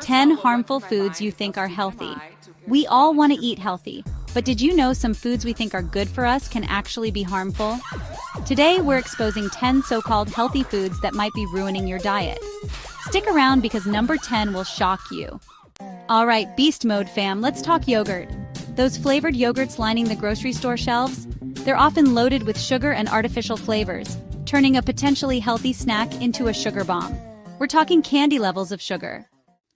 10 harmful foods you think are healthy. We all want to eat healthy, but did you know some foods we think are good for us can actually be harmful? Today, we're exposing 10 so-called healthy foods that might be ruining your diet. Stick around because number 10 will shock you. All right, beast mode fam, let's talk yogurt. Those flavored yogurts lining the grocery store shelves? They're often loaded with sugar and artificial flavors, turning a potentially healthy snack into a sugar bomb. We're talking candy levels of sugar.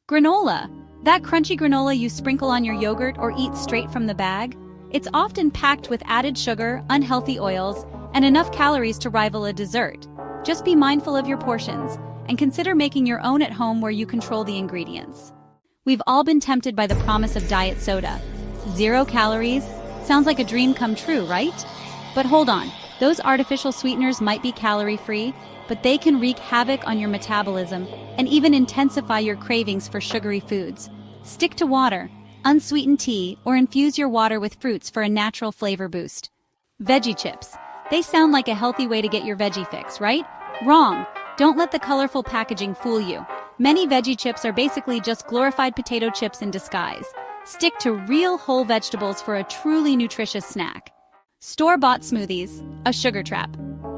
Granola. That crunchy granola you sprinkle on your yogurt or eat straight from the bag? It's often packed with added sugar, unhealthy oils, and enough calories to rival a dessert. Just be mindful of your portions, and consider making your own at home where you control the ingredients. We've all been tempted by the promise of diet soda. 0 calories? Sounds like a dream come true, right? But hold on, those artificial sweeteners might be calorie-free, but they can wreak havoc on your metabolism and even intensify your cravings for sugary foods. Stick to water, unsweetened tea, or infuse your water with fruits for a natural flavor boost. Veggie chips. They sound like a healthy way to get your veggie fix, right? Wrong. Don't let the colorful packaging fool you. Many veggie chips are basically just glorified potato chips in disguise. Stick to real whole vegetables for a truly nutritious snack. Store-bought smoothies, a sugar trap.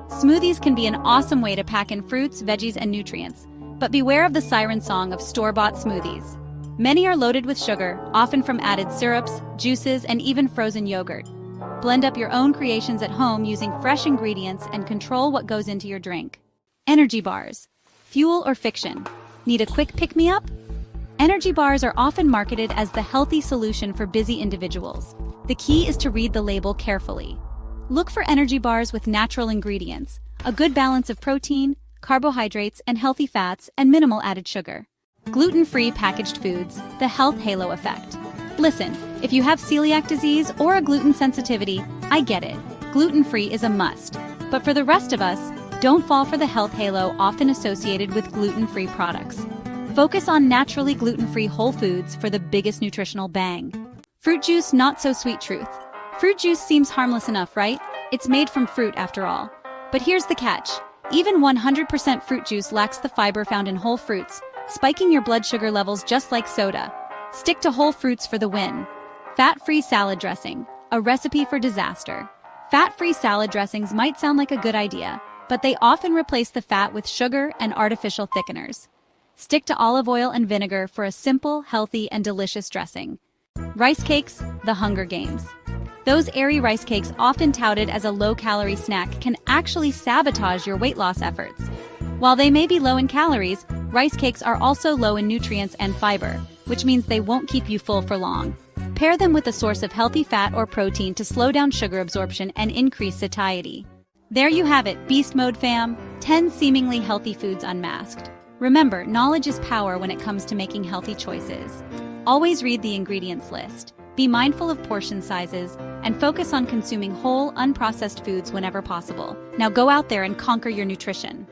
Smoothies can be an awesome way to pack in fruits, veggies, and nutrients, but beware of the siren song of store-bought smoothies. Many are loaded with sugar, often from added syrups, juices, and even frozen yogurt. Blend up your own creations at home using fresh ingredients and control what goes into your drink. Energy bars. Fuel or fiction? Need a quick pick-me-up? Energy bars are often marketed as the healthy solution for busy individuals. The key is to read the label carefully. Look for energy bars with natural ingredients, a good balance of protein, carbohydrates, and healthy fats, and minimal added sugar. Gluten-free packaged foods, the health halo effect. Listen, if you have celiac disease or a gluten sensitivity, I get it. Gluten-free is a must. But for the rest of us, don't fall for the health halo often associated with gluten-free products. Focus on naturally gluten-free whole foods for the biggest nutritional bang. Fruit juice, not so sweet truth. Fruit juice seems harmless enough, right? It's made from fruit after all. But here's the catch. Even 100% fruit juice lacks the fiber found in whole fruits, spiking your blood sugar levels just like soda. Stick to whole fruits for the win. Fat-free salad dressing, a recipe for disaster. Fat-free salad dressings might sound like a good idea, but they often replace the fat with sugar and artificial thickeners. Stick to olive oil and vinegar for a simple, healthy, and delicious dressing. Rice cakes, the Hunger Games. Those airy rice cakes, often touted as a low-calorie snack, can actually sabotage your weight loss efforts. While they may be low in calories, rice cakes are also low in nutrients and fiber, which means they won't keep you full for long. Pair them with a source of healthy fat or protein to slow down sugar absorption and increase satiety. There you have it, Beast Mode fam, 10 seemingly healthy foods unmasked. Remember, knowledge is power when it comes to making healthy choices. Always read the ingredients list. Be mindful of portion sizes, and focus on consuming whole, unprocessed foods whenever possible. Now go out there and conquer your nutrition.